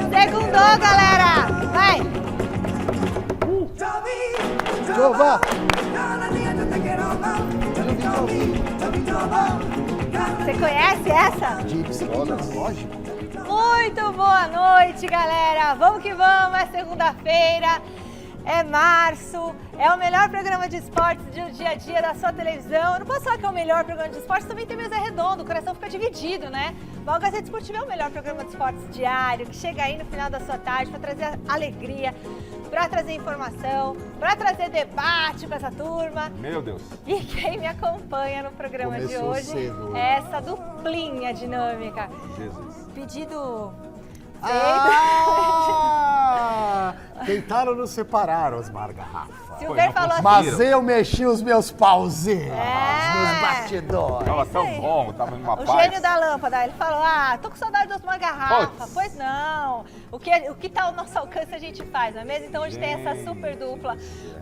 Segundou, galera! Vai! Jova! Você conhece essa? Gypsy Kings, lógico. Muito boa noite, galera! Vamos que vamos, é segunda-feira, é março, é o melhor programa de esportes do dia a dia da sua televisão. Eu não posso falar que é o melhor programa de esportes, também tem mesa redonda, o coração fica dividido, né? Mas o Gazeta Esportiva é o melhor programa de esportes diário, que chega aí no final da sua tarde para trazer alegria, para trazer informação, para trazer debate com essa turma. Meu Deus! E quem me acompanha no programa de hoje cedo. é essa duplinha dinâmica. Jesus! Pedido feito. Tentaram nos separar, Osmar Garrafa. Silver falou assim. Mas eu mexi os meus pauzinhos nos É. bastidores. Tava tão bom, tava numa O paz. gênio da lâmpada, ele falou, tô com saudade das uma garrafa. Puts. Pois não, o que tá ao nosso alcance a gente faz, não é mesmo? Então hoje tem essa super dupla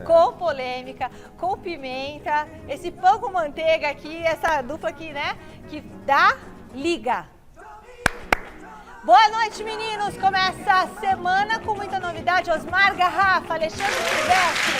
com polêmica, com pimenta, esse pão com manteiga aqui, essa dupla aqui, né, que dá liga. Boa noite, meninos! Começa a semana com muita novidade. Osmar Garrafa, Alexandre Silvestre,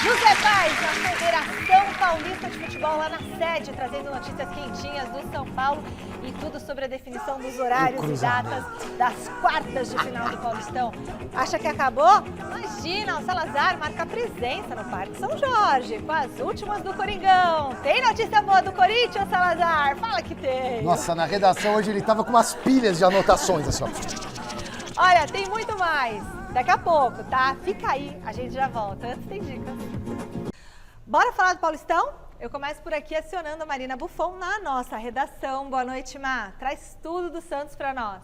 José Paes, na Federação Paulista de Futebol, lá na sede, trazendo notícias quentinhas do São Paulo e tudo sobre a definição dos horários e datas das quartas de final do Paulistão. Acha que acabou? Imagina, o Salazar marca presença no Parque São Jorge, com as últimas do Coringão. Tem notícia boa do Corinthians, Salazar? Fala que tem! Nossa, na redação hoje ele tava com umas pilhas de anotações, assim, ó. Olha, tem muito mais. Daqui a pouco, tá? Fica aí, a gente já volta. Antes tem dicas. Bora falar do Paulistão? Eu começo por aqui acionando a Marina Buffon na nossa redação. Boa noite, Má. Traz tudo do Santos para nós.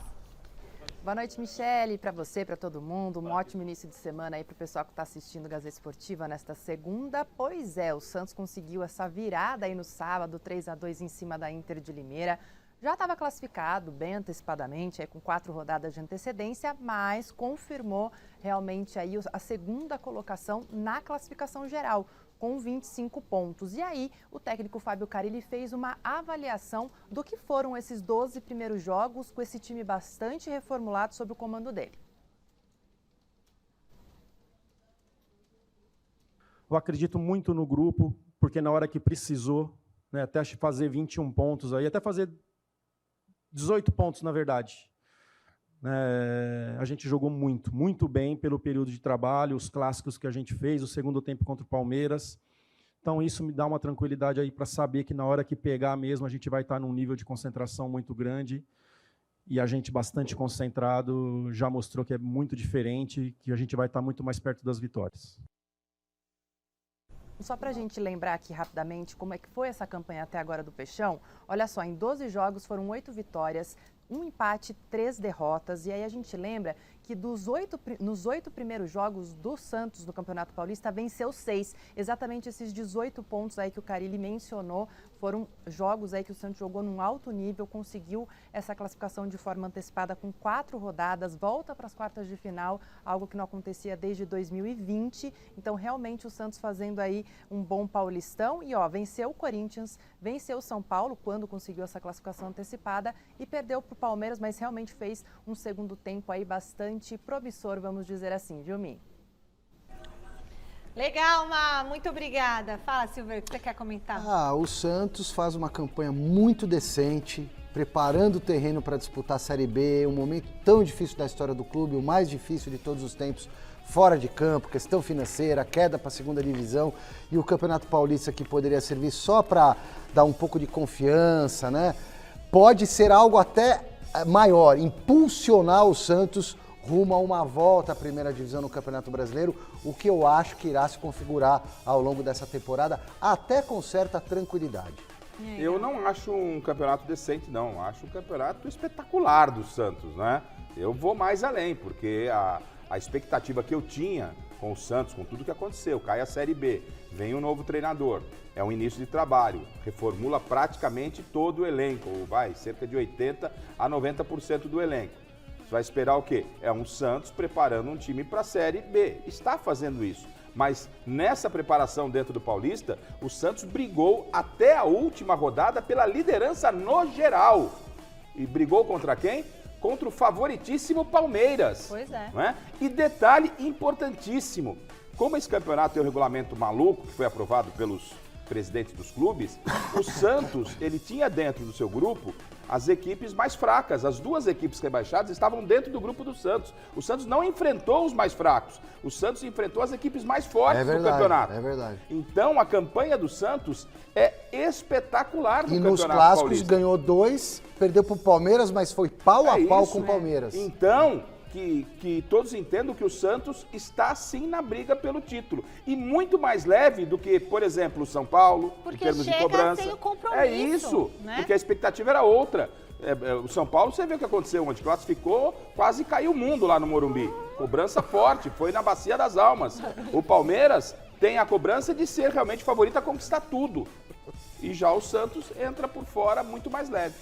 Boa noite, Michele, para você, para todo mundo. Um ótimo início de semana aí para o pessoal que está assistindo o Gazeta Esportiva nesta segunda. Pois é, o Santos conseguiu essa virada aí no sábado, 3-2 em cima da Inter de Limeira. Já estava classificado bem antecipadamente, aí com 4 rodadas de antecedência, mas confirmou realmente aí a segunda colocação na classificação geral, com 25 pontos. E aí, o técnico Fábio Carille fez uma avaliação do que foram esses 12 primeiros jogos, com esse time bastante reformulado sob o comando dele. Eu acredito muito no grupo, porque na hora que precisou, né, até fazer 21 pontos aí, até fazer 18 pontos, na verdade. A gente jogou muito bem pelo período de trabalho, os clássicos que a gente fez, o segundo tempo contra o Palmeiras. Então, isso me dá uma tranquilidade aí para saber que na hora que pegar mesmo, a gente vai estar num nível de concentração muito grande. E a gente bastante concentrado já mostrou que é muito diferente, que a gente vai estar muito mais perto das vitórias. Só para a gente lembrar aqui rapidamente como é que foi essa campanha até agora do Peixão, olha só, em 12 jogos foram 8 vitórias, 1 empate, 3 derrotas, e aí a gente lembra que nos 8 primeiros jogos do Santos no Campeonato Paulista venceu 6, exatamente esses 18 pontos aí que o Carille mencionou, foram jogos aí que o Santos jogou num alto nível, conseguiu essa classificação de forma antecipada com 4 rodadas, volta para as quartas de final, algo que não acontecia desde 2020, então realmente o Santos fazendo aí um bom Paulistão e venceu o Corinthians, venceu o São Paulo quando conseguiu essa classificação antecipada e perdeu para o Palmeiras, mas realmente fez um segundo tempo aí bastante promissor, vamos dizer assim, viu, Mi? Legal, Má. Muito obrigada. Fala, Silver, o que você quer comentar? O Santos faz uma campanha muito decente, preparando o terreno para disputar a Série B, um momento tão difícil da história do clube, o mais difícil de todos os tempos, fora de campo, questão financeira, queda para a segunda divisão e o Campeonato Paulista que poderia servir só para dar um pouco de confiança, né? Pode ser algo até maior, impulsionar o Santos rumo a uma volta à primeira divisão no Campeonato Brasileiro, o que eu acho que irá se configurar ao longo dessa temporada, até com certa tranquilidade. Eu não acho um campeonato decente, não. Acho um campeonato espetacular do Santos, né? Eu vou mais além, porque a expectativa que eu tinha com o Santos, com tudo que aconteceu, cai a Série B, vem um novo treinador, é um início de trabalho, reformula praticamente todo o elenco, ou cerca de 80% a 90% do elenco. Você vai esperar o quê? É um Santos preparando um time para a Série B. Está fazendo isso. Mas nessa preparação dentro do Paulista, o Santos brigou até a última rodada pela liderança no geral. E brigou contra quem? Contra o favoritíssimo Palmeiras. Pois é. Não é? E detalhe importantíssimo, como esse campeonato tem um regulamento maluco, que foi aprovado pelos presidentes dos clubes, o Santos, ele tinha dentro do seu grupo as equipes mais fracas. As duas equipes rebaixadas estavam dentro do grupo do Santos. O Santos não enfrentou os mais fracos. O Santos enfrentou as equipes mais fortes do campeonato. É verdade. Então, a campanha do Santos é espetacular no E campeonato nos clássicos paulista. ganhou 2, perdeu pro Palmeiras, mas foi pau a pau com o Palmeiras. Então, que todos entendam que o Santos está sim na briga pelo título. E muito mais leve do que, por exemplo, o São Paulo, Porque em termos de chega cobrança. sem o compromisso, É isso, né? porque a expectativa era outra. O São Paulo, você vê o que aconteceu, onde classificou, quase caiu o mundo lá no Morumbi. Cobrança forte, foi na Bacia das Almas. O Palmeiras tem a cobrança de ser realmente favorito a conquistar tudo. E já o Santos entra por fora muito mais leve.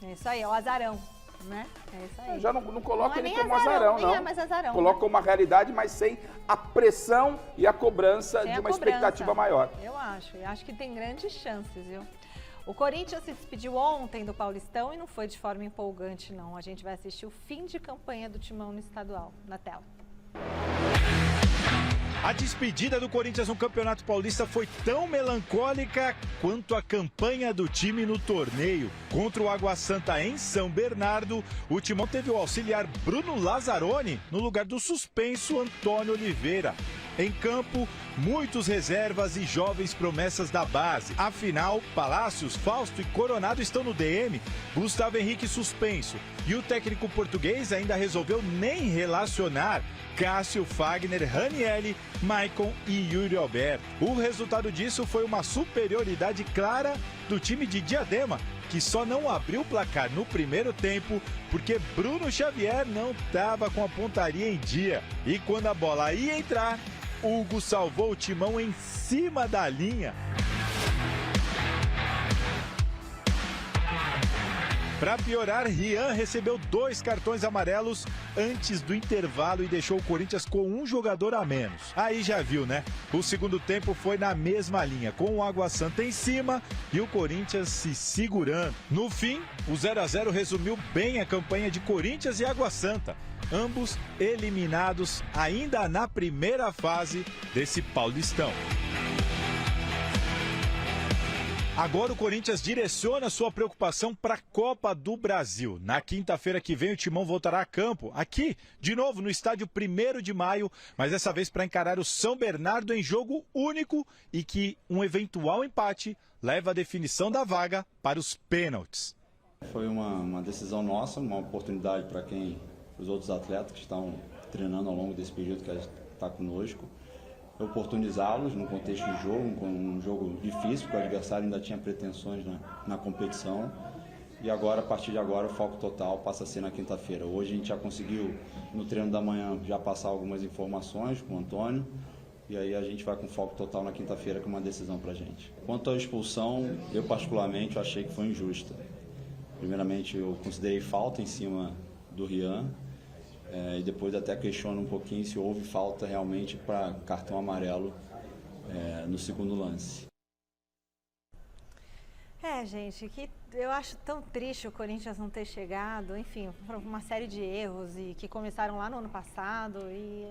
É isso aí, é o azarão, né? É isso aí. Eu já não coloco Não é ele nem como azarão, azarão, nem não. é mais azarão, Coloco né? como uma realidade, mas sem a pressão e a cobrança Sem de a uma cobrança. expectativa maior. Eu acho que tem grandes chances, viu? O Corinthians se despediu ontem do Paulistão e não foi de forma empolgante, não. A gente vai assistir o fim de campanha do Timão no estadual, na tela. A despedida do Corinthians no Campeonato Paulista foi tão melancólica quanto a campanha do time no torneio. Contra o Água Santa em São Bernardo, o Timão teve o auxiliar Bruno Lazzaroni no lugar do suspenso Antônio Oliveira. Em campo, muitos reservas e jovens promessas da base. Afinal, Palácios, Fausto e Coronado estão no DM, Gustavo Henrique suspenso. E o técnico português ainda resolveu nem relacionar Cássio, Fagner, Ranielli, Maicon e Yuri Alberto. O resultado disso foi uma superioridade clara do time de Diadema, que só não abriu o placar no primeiro tempo porque Bruno Xavier não estava com a pontaria em dia. E quando a bola ia entrar, Hugo salvou o Timão em cima da linha. Para piorar, Rian recebeu 2 cartões amarelos antes do intervalo e deixou o Corinthians com um jogador a menos. Aí já viu, né? O segundo tempo foi na mesma linha, com o Água Santa em cima e o Corinthians se segurando. No fim, o 0-0 resumiu bem a campanha de Corinthians e Água Santa. Ambos eliminados ainda na primeira fase desse Paulistão. Agora o Corinthians direciona sua preocupação para a Copa do Brasil. Na quinta-feira que vem o Timão voltará a campo, aqui, de novo no estádio 1º de maio, mas dessa vez para encarar o São Bernardo em jogo único e que um eventual empate leva a definição da vaga para os pênaltis. Foi uma decisão nossa, uma oportunidade para os outros atletas que estão treinando ao longo desse período que está conosco. Oportunizá-los no contexto de jogo, um jogo difícil, porque o adversário ainda tinha pretensões na competição. E agora, a partir de agora, o foco total passa a ser na quinta-feira. Hoje a gente já conseguiu, no treino da manhã, já passar algumas informações com o Antônio. E aí a gente vai com foco total na quinta-feira, que é uma decisão para a gente. Quanto à expulsão, eu particularmente achei que foi injusta. Primeiramente, eu considerei falta em cima do Rian. E depois até questiono um pouquinho se houve falta realmente para cartão amarelo no segundo lance. Gente, que eu acho tão triste o Corinthians não ter chegado, enfim, uma série de erros e que começaram lá no ano passado e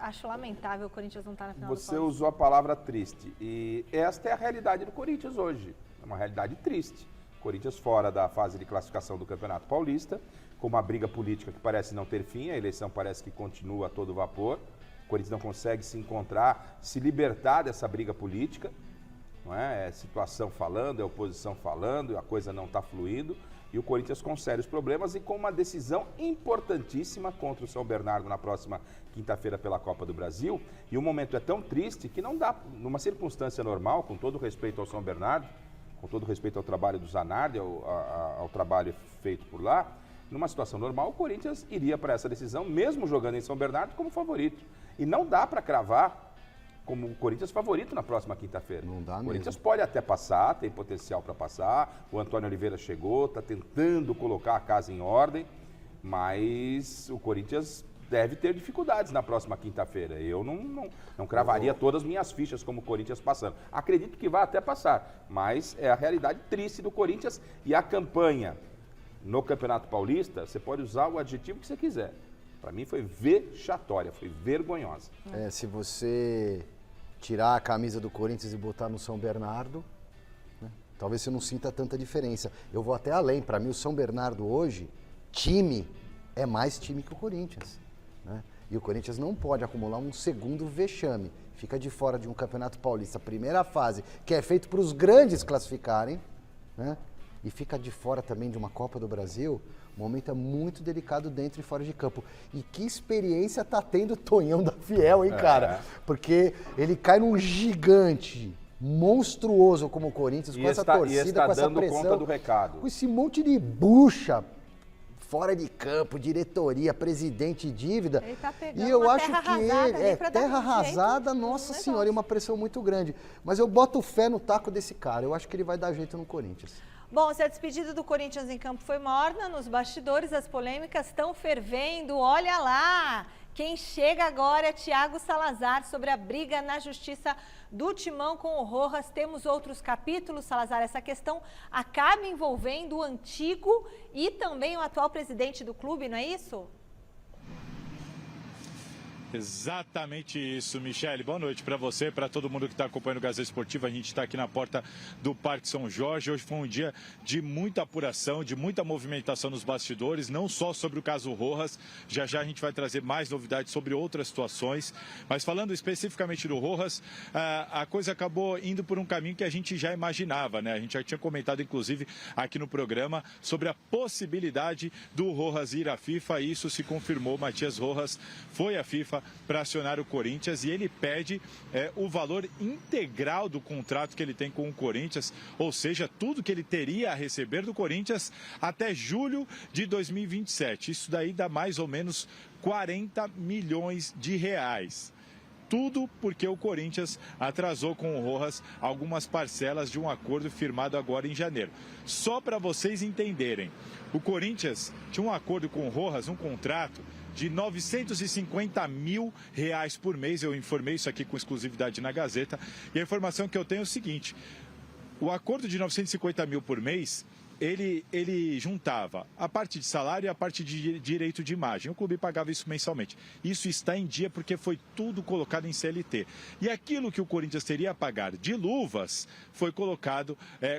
acho lamentável o Corinthians não estar na final do Você Paulista. usou a palavra triste e esta é a realidade do Corinthians hoje. É uma realidade triste. Corinthians fora da fase de classificação do Campeonato Paulista, com uma briga política que parece não ter fim, a eleição parece que continua a todo vapor. O Corinthians não consegue se encontrar, se libertar dessa briga política. Não é? É situação falando, é oposição falando, a coisa não está fluindo. E o Corinthians com sérios problemas e com uma decisão importantíssima contra o São Bernardo na próxima quinta-feira pela Copa do Brasil. E o momento é tão triste que não dá, numa circunstância normal, com todo respeito ao São Bernardo, com todo respeito ao trabalho do Zanardi, ao trabalho feito por lá, numa situação normal, o Corinthians iria para essa decisão, mesmo jogando em São Bernardo, como favorito. E não dá para cravar como o Corinthians favorito na próxima quinta-feira. Não dá mesmo. O Corinthians pode até passar, tem potencial para passar. O Antônio Oliveira chegou, está tentando colocar a casa em ordem, mas o Corinthians deve ter dificuldades na próxima quinta-feira. Eu não cravaria todas as minhas fichas como o Corinthians passando. Acredito que vai até passar, mas é a realidade triste do Corinthians e a campanha no Campeonato Paulista, você pode usar o adjetivo que você quiser. Para mim foi vexatória, foi vergonhosa. Se você tirar a camisa do Corinthians e botar no São Bernardo, né, talvez você não sinta tanta diferença. Eu vou até além. Para mim, o São Bernardo hoje, time, é mais time que o Corinthians. Né? E o Corinthians não pode acumular um segundo vexame. Fica de fora de um Campeonato Paulista, primeira fase, que é feito para os grandes classificarem, né? E fica de fora também de uma Copa do Brasil. O momento é muito delicado dentro e fora de campo. E que experiência tá tendo o Tonhão da Fiel, hein, cara? Porque ele cai num gigante monstruoso como o Corinthians, com essa torcida, com essa pressão. Conta do recado. Com esse monte de bucha fora de campo, diretoria, presidente, dívida. Ele tá pegando e eu uma acho terra que arrasada ali pra dar terra um jeito arrasada, no nossa negócio. senhora, e uma pressão muito grande. Mas eu boto fé no taco desse cara. Eu acho que ele vai dar jeito no Corinthians. Bom, se a despedida do Corinthians em campo foi morna, nos bastidores as polêmicas estão fervendo. Olha lá! Quem chega agora é Thiago Salazar sobre a briga na justiça do Timão com o Rojas. Temos outros capítulos, Salazar. Essa questão acaba envolvendo o antigo e também o atual presidente do clube, não é isso? Exatamente isso, Michele. Boa noite para você, para todo mundo que está acompanhando o Gazeta Esportiva. A gente está aqui na porta do Parque São Jorge. Hoje foi um dia de muita apuração, de muita movimentação nos bastidores, não só sobre o caso Rojas. Já já a gente vai trazer mais novidades sobre outras situações. Mas falando especificamente do Rojas, a coisa acabou indo por um caminho que a gente já imaginava, né? A gente já tinha comentado, inclusive, aqui no programa, sobre a possibilidade do Rojas ir à FIFA. E isso se confirmou. Matias Rojas foi à FIFA para acionar o Corinthians e ele pede o valor integral do contrato que ele tem com o Corinthians, ou seja, tudo que ele teria a receber do Corinthians até julho de 2027. Isso daí dá mais ou menos 40 milhões de reais. Tudo porque o Corinthians atrasou com o Rojas algumas parcelas de um acordo firmado agora em janeiro. Só para vocês entenderem, o Corinthians tinha um acordo com o Rojas, um contrato de R$950 mil por mês. Eu informei isso aqui com exclusividade na Gazeta. E a informação que eu tenho é o seguinte: o acordo de 950 mil por mês, ele juntava a parte de salário e a parte de direito de imagem. O clube pagava isso mensalmente. Isso está em dia porque foi tudo colocado em CLT. E aquilo que o Corinthians teria a pagar de luvas foi colocado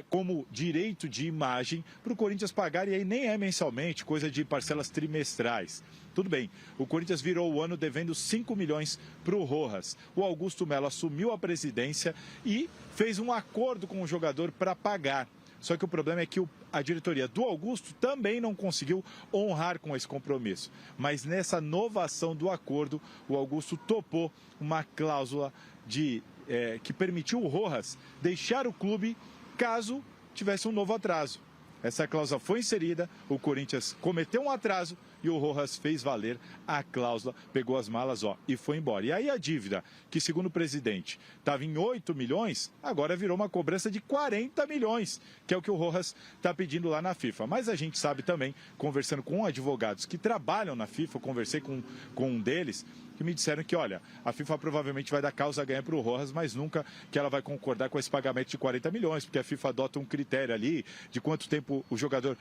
como direito de imagem para o Corinthians pagar, e aí nem é mensalmente, coisa de parcelas trimestrais. Tudo bem, o Corinthians virou o ano devendo 5 milhões para o Rojas. O Augusto Melo assumiu a presidência e fez um acordo com o jogador para pagar. Só que o problema é que a diretoria do Augusto também não conseguiu honrar com esse compromisso. Mas nessa novação do acordo, o Augusto topou uma cláusula que permitiu o Rojas deixar o clube caso tivesse um novo atraso. Essa cláusula foi inserida, o Corinthians cometeu um atraso e o Rojas fez valer a cláusula, pegou as malas e foi embora. E aí a dívida, que segundo o presidente estava em 8 milhões, agora virou uma cobrança de 40 milhões, que é o que o Rojas está pedindo lá na FIFA. Mas a gente sabe também, conversando com advogados que trabalham na FIFA, eu conversei com um deles, que me disseram que, olha, a FIFA provavelmente vai dar causa ganha para o Rojas, mas nunca que ela vai concordar com esse pagamento de 40 milhões, porque a FIFA adota um critério ali de quanto tempo o jogador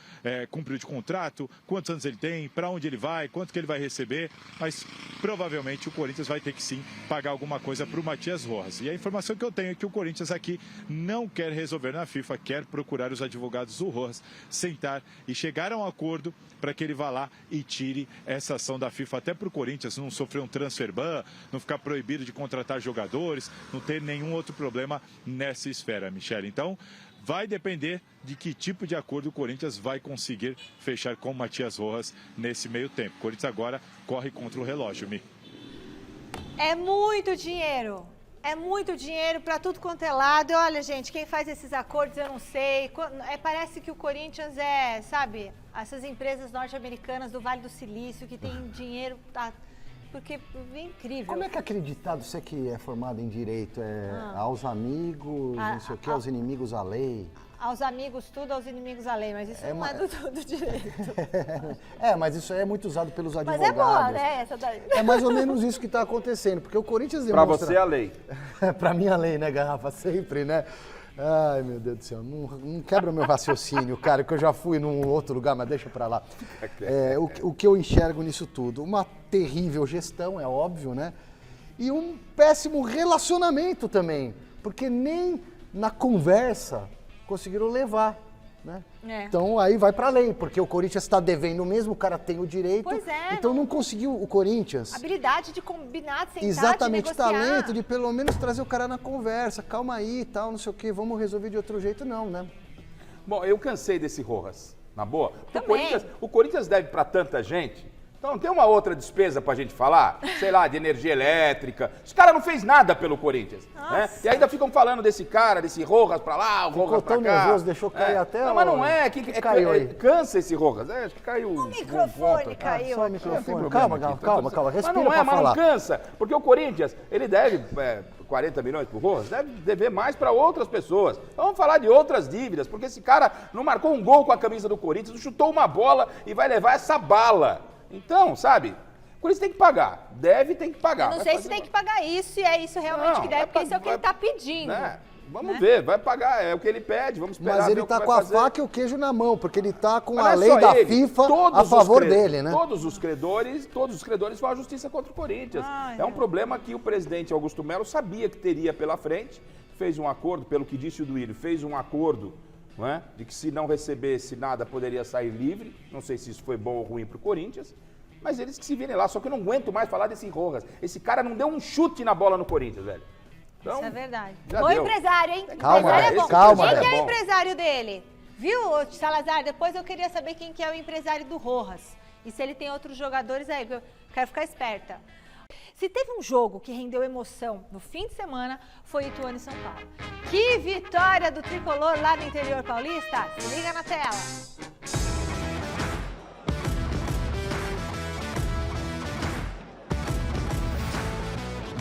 cumpriu de contrato, quantos anos ele tem, para onde ele vai, quanto que ele vai receber, mas provavelmente o Corinthians vai ter que sim pagar alguma coisa para o Matias Rojas. E a informação que eu tenho é que o Corinthians aqui não quer resolver na FIFA, quer procurar os advogados do Rojas, sentar e chegar a um acordo para que ele vá lá e tire essa ação da FIFA, até para o Corinthians não sofrer um transfer ban, não ficar proibido de contratar jogadores, não ter nenhum outro problema nessa esfera, Michele. Então, vai depender de que tipo de acordo o Corinthians vai conseguir fechar com o Matias Rojas nesse meio tempo. O Corinthians agora corre contra o relógio, Mi. É muito dinheiro. É muito dinheiro para tudo quanto é lado. E olha, gente, quem faz esses acordos eu não sei. Parece que o Corinthians sabe, essas empresas norte-americanas do Vale do Silício que tem dinheiro porque é incrível. Como é que é acreditado, você que é formado em Direito, aos amigos, não sei o que, aos inimigos a lei? Aos amigos tudo, aos inimigos a lei, mas isso não é do direito. Mas isso aí é muito usado pelos Mas advogados. é boa, né, essa daí. É mais ou menos isso que está acontecendo, porque o Corinthians demonstra... Pra você a lei. Pra mim a lei, né, Garrafa? Sempre, né? Ai, meu Deus do céu, não quebra o meu raciocínio, cara, que eu já fui num outro lugar, mas deixa pra lá. O que eu enxergo nisso tudo? Uma terrível gestão, é óbvio, né? E um péssimo relacionamento também, porque nem na conversa conseguiram levar, né? Então aí vai pra lei, porque o Corinthians está devendo mesmo, o cara tem o direito. Pois é. Então não conseguiu o Corinthians. Habilidade de combinar, de sentar, Exatamente, de negociar. talento de pelo menos trazer o cara na conversa, calma aí e tal, não sei o que, vamos resolver de outro jeito, não, né? Bom, eu cansei desse Rojas, na boa. Também. O Corinthians deve pra tanta gente. Então não tem uma outra despesa pra gente falar? Sei lá, de energia elétrica. Esse cara não fez nada pelo Corinthians. Né? E ainda ficam falando desse cara, desse Rojas pra lá, o Rojas pra cá. Ficou tão nervoso, deixou cair até não, mas não é, caiu aí. Cansa esse Rojas. Acho que caiu. O microfone caiu. Só o microfone. Calma, respira mas não pra falar. Mas não cansa, porque o Corinthians, ele deve 40 milhões pro Rojas, deve dever mais pra outras pessoas. Então, vamos falar de outras dívidas, porque esse cara não marcou um gol com a camisa do Corinthians, não chutou uma bola e vai levar essa bala. Então, sabe, o Corinthians tem que pagar, tem que pagar. Eu não sei se tem que pagar isso, e é isso realmente que deve, porque isso é o que ele tá pedindo. Né? Vamos ver, vai pagar, é o que ele pede, vamos esperar. Mas ele ver tá o que com vai a fazer. faca e o queijo na mão, porque ele tá com Mas a não é lei só da ele, FIFA todos a favor os dele, né? Todos os credores vão à justiça contra o Corinthians. É um problema que o presidente Augusto Melo sabia que teria pela frente, fez um acordo, pelo que disse o Duílio, fez um acordo, não é? De que se não recebesse nada poderia sair livre. Não sei se isso foi bom ou ruim para o Corinthians, mas eles que se virem lá. Só que eu não aguento mais falar desse Rojas. Esse cara não deu um chute na bola no Corinthians, velho. Então, isso é verdade. já Bom deu. empresário, hein? Calma, empresário é bom. calma, Quem que é é o bom. empresário dele? Viu, Salazar? Depois eu queria saber quem que é o empresário do Rojas. E se ele tem outros jogadores aí, porque eu quero ficar esperta. Se teve um jogo que rendeu emoção no fim de semana, foi Ituano e São Paulo. Que vitória do tricolor lá no interior paulista! Se liga na tela!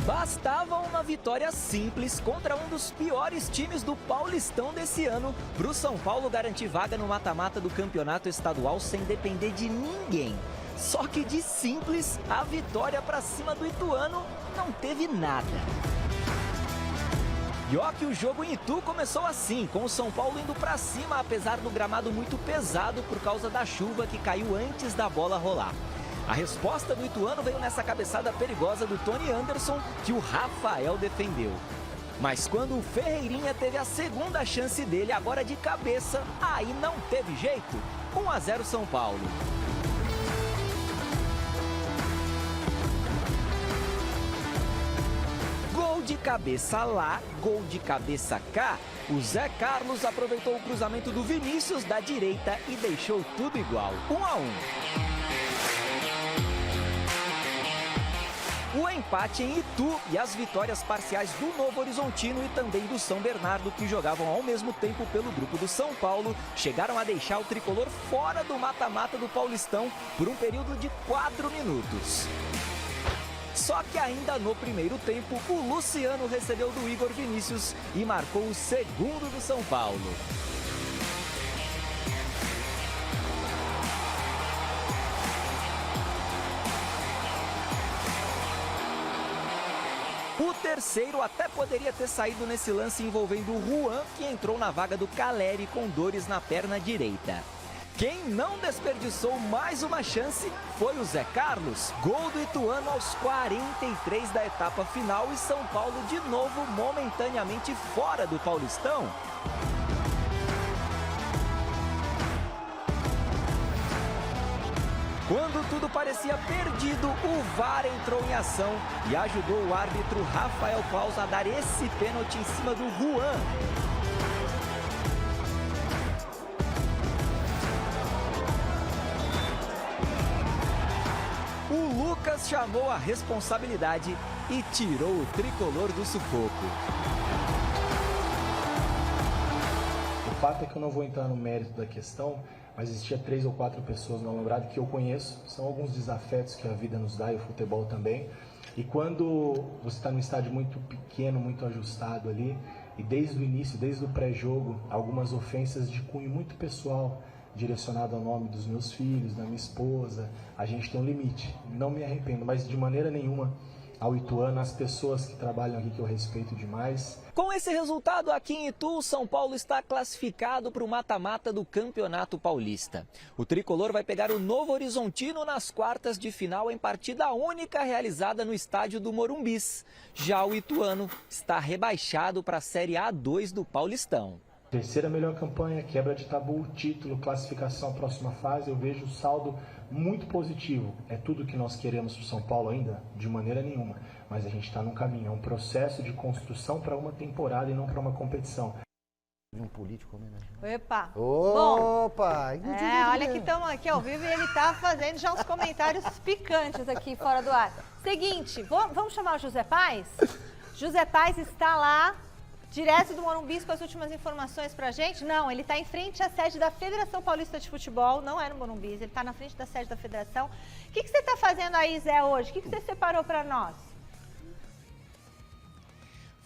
Bastava uma vitória simples contra um dos piores times do Paulistão desse ano para o São Paulo garantir vaga no mata-mata do campeonato estadual sem depender de ninguém. Só que de simples, a vitória para cima do Ituano não teve nada. E ó que o jogo em Itu começou assim, com o São Paulo indo para cima, apesar do gramado muito pesado por causa da chuva que caiu antes da bola rolar. A resposta do Ituano veio nessa cabeçada perigosa do Tony Anderson, que o Rafael defendeu. Mas quando o Ferreirinha teve a segunda chance dele, agora de cabeça, aí não teve jeito. 1-0 São Paulo. Gol de cabeça lá, gol de cabeça cá. O Zé Carlos aproveitou o cruzamento do Vinícius da direita e deixou tudo igual. 1-1. O empate em Itu e as vitórias parciais do Novo Horizontino e também do São Bernardo, que jogavam ao mesmo tempo pelo grupo do São Paulo, chegaram a deixar o tricolor fora do mata-mata do Paulistão por um período de 4 minutos. Só que ainda no primeiro tempo, o Luciano recebeu do Igor Vinícius e marcou o segundo do São Paulo. O terceiro até poderia ter saído nesse lance envolvendo o Juan, que entrou na vaga do Caleri com dores na perna direita. Quem não desperdiçou mais uma chance foi o Zé Carlos. Gol do Ituano aos 43 da etapa final e São Paulo de novo momentaneamente fora do Paulistão. Quando tudo parecia perdido, o VAR entrou em ação e ajudou o árbitro Rafael Claus a dar esse pênalti em cima do Juan. O Lucas chamou a responsabilidade e tirou o tricolor do sufoco. O fato é que eu não vou entrar no mérito da questão, mas existia 3 ou 4 pessoas no alambrado que eu conheço. São alguns desafetos que a vida nos dá e o futebol também. E quando você está num estádio muito pequeno, muito ajustado ali, e desde o início, desde o pré-jogo, algumas ofensas de cunho muito pessoal, direcionado ao nome dos meus filhos, da minha esposa, a gente tem um limite. Não me arrependo, mas de maneira nenhuma ao Ituano, às pessoas que trabalham aqui que eu respeito demais. Com esse resultado aqui em Itu, o São Paulo está classificado para o mata-mata do Campeonato Paulista. O tricolor vai pegar o Novo Horizontino nas quartas de final em partida única realizada no estádio do Morumbis. Já o Ituano está rebaixado para a Série A2 do Paulistão. Terceira melhor campanha, quebra de tabu, título, classificação à próxima fase, eu vejo o saldo muito positivo. É tudo que nós queremos para o São Paulo ainda? De maneira nenhuma. Mas a gente está num caminho, é um processo de construção para uma temporada e não para uma competição. Um político homenagem. Epa! Opa! Bom, olha que estamos aqui ao vivo e ele está fazendo já uns comentários picantes aqui fora do ar. Seguinte, vamos chamar o José Paz? José Paz está lá, direto do Morumbis, com as últimas informações pra gente. Não, ele está em frente à sede da Federação Paulista de Futebol, não é no Morumbis, ele está na frente da sede da Federação. O que você está fazendo aí, Zé, hoje? O que você separou para nós?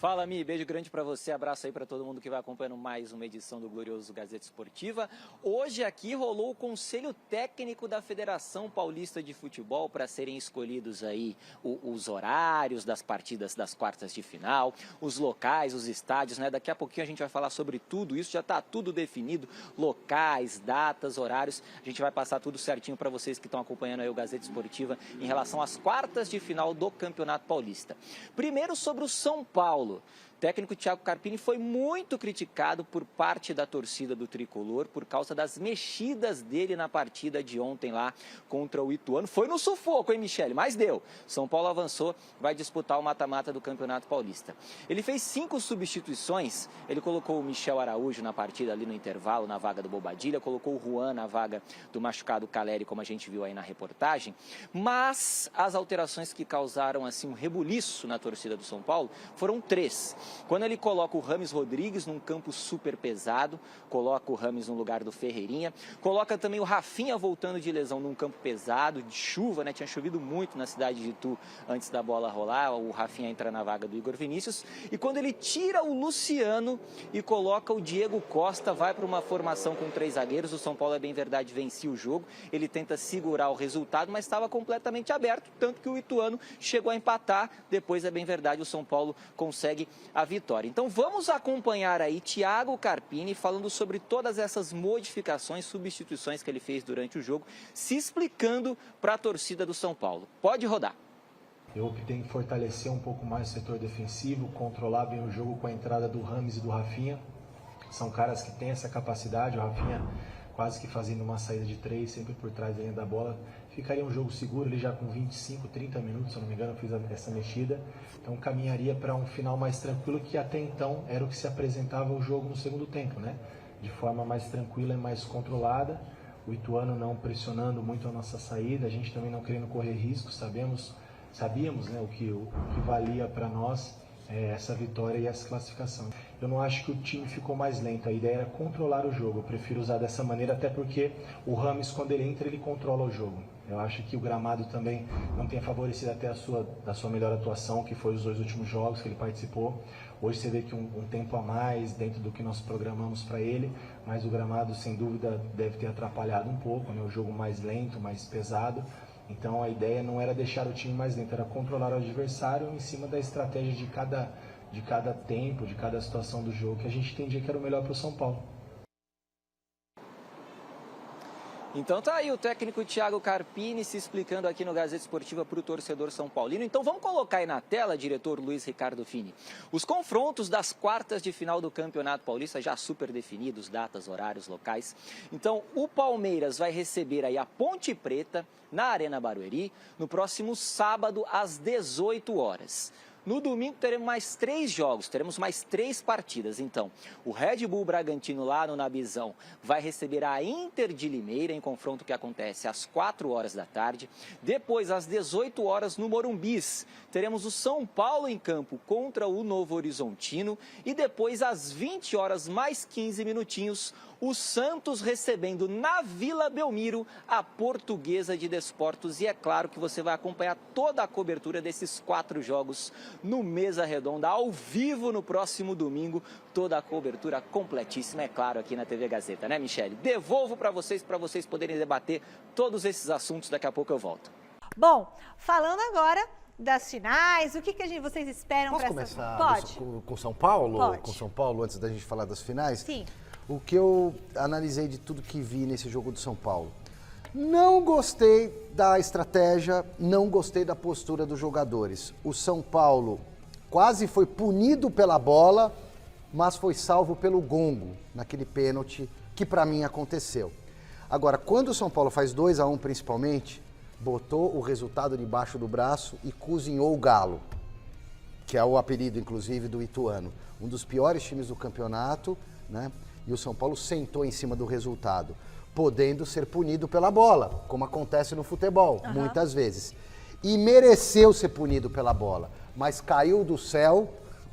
Fala, Mi, beijo grande para você, abraço aí para todo mundo que vai acompanhando mais uma edição do Glorioso Gazeta Esportiva. Hoje aqui rolou o Conselho Técnico da Federação Paulista de Futebol para serem escolhidos aí os horários das partidas das quartas de final, os locais, os estádios, né? Daqui a pouquinho a gente vai falar sobre tudo isso, já está tudo definido, locais, datas, horários. A gente vai passar tudo certinho para vocês que estão acompanhando aí o Gazeta Esportiva em relação às quartas de final do Campeonato Paulista. Primeiro sobre o São Paulo. O técnico Thiago Carpini foi muito criticado por parte da torcida do Tricolor por causa das mexidas dele na partida de ontem lá contra o Ituano. Foi no sufoco, hein, Michele? Mas deu. São Paulo avançou, vai disputar o mata-mata do Campeonato Paulista. Ele fez 5 substituições. Ele colocou o Michel Araújo na partida ali no intervalo, na vaga do Bobadilha. Colocou o Juan na vaga do machucado Caleri, como a gente viu aí na reportagem. Mas as alterações que causaram assim um rebuliço na torcida do São Paulo foram 3. Quando ele coloca o Rames Rodrigues num campo super pesado, coloca o Rames no lugar do Ferreirinha, coloca também o Rafinha voltando de lesão num campo pesado, de chuva, né? Tinha chovido muito na cidade de Itu antes da bola rolar, o Rafinha entra na vaga do Igor Vinícius. E quando ele tira o Luciano e coloca o Diego Costa, vai para uma formação com 3 zagueiros, o São Paulo, é bem verdade, vencia o jogo, ele tenta segurar o resultado, mas estava completamente aberto, tanto que o Ituano chegou a empatar, depois, é bem verdade, o São Paulo consegue a vitória. Então vamos acompanhar aí Thiago Carpini falando sobre todas essas modificações, substituições que ele fez durante o jogo, se explicando para a torcida do São Paulo. Pode rodar. Eu optei em fortalecer um pouco mais o setor defensivo, controlar bem o jogo com a entrada do Rames e do Rafinha. São caras que têm essa capacidade, o Rafinha quase que fazendo uma saída de 3, sempre por trás da linha da bola. Ficaria um jogo seguro, ele já com 25, 30 minutos, se eu não me engano, eu fiz essa mexida. Então caminharia para um final mais tranquilo, que até então era o que se apresentava o jogo no segundo tempo, né? De forma mais tranquila e mais controlada. O Ituano não pressionando muito a nossa saída, a gente também não querendo correr riscos, sabíamos, né, o que valia para nós essa vitória e essa classificação. Eu não acho que o time ficou mais lento, a ideia era controlar o jogo, eu prefiro usar dessa maneira, até porque o Rames, quando ele entra, ele controla o jogo. Eu acho que o gramado também não tem favorecido até da sua melhor atuação, que foi os 2 últimos jogos que ele participou. Hoje você vê que um tempo a mais dentro do que nós programamos para ele, mas o gramado, sem dúvida, deve ter atrapalhado um pouco, né? O jogo mais lento, mais pesado. Então a ideia não era deixar o time mais lento, era controlar o adversário em cima da estratégia de cada tempo, de cada situação do jogo, que a gente entendia que era o melhor para o São Paulo. Então tá aí o técnico Thiago Carpini se explicando aqui no Gazeta Esportiva para o torcedor São Paulino. Então vamos colocar aí na tela, diretor Luiz Ricardo Fini, os confrontos das quartas de final do Campeonato Paulista, já super definidos, datas, horários, locais. Então o Palmeiras vai receber aí a Ponte Preta na Arena Barueri no próximo sábado às 18 horas. No domingo teremos mais 3 jogos, teremos mais 3 partidas. Então, o Red Bull Bragantino lá no Nabizão vai receber a Inter de Limeira em confronto que acontece às 4 horas da tarde. Depois, às 18 horas no Morumbis, teremos o São Paulo em campo contra o Novo Horizontino. E depois, às 20 horas mais 15 minutinhos, o Santos recebendo na Vila Belmiro a Portuguesa de Desportos. E é claro que você vai acompanhar toda a cobertura desses 4 jogos no Mesa Redonda, ao vivo no próximo domingo. Toda a cobertura completíssima, é claro, aqui na TV Gazeta, né, Michele? Devolvo para vocês poderem debater todos esses assuntos. Daqui a pouco eu volto. Bom, falando agora das finais, o que vocês esperam para essa... Posso começar Pode. com São Paulo? Pode. Com São Paulo, antes da gente falar das finais? Sim. O que eu analisei de tudo que vi nesse jogo do São Paulo. Não gostei da estratégia, não gostei da postura dos jogadores. O São Paulo quase foi punido pela bola, mas foi salvo pelo gongo, naquele pênalti que para mim aconteceu. Agora, quando o São Paulo faz 2-1 principalmente, botou o resultado debaixo do braço e cozinhou o Galo, que é o apelido, inclusive, do Ituano. Um dos piores times do campeonato, né? E o São Paulo sentou em cima do resultado, podendo ser punido pela bola, como acontece no futebol, muitas vezes. E mereceu ser punido pela bola, mas caiu do céu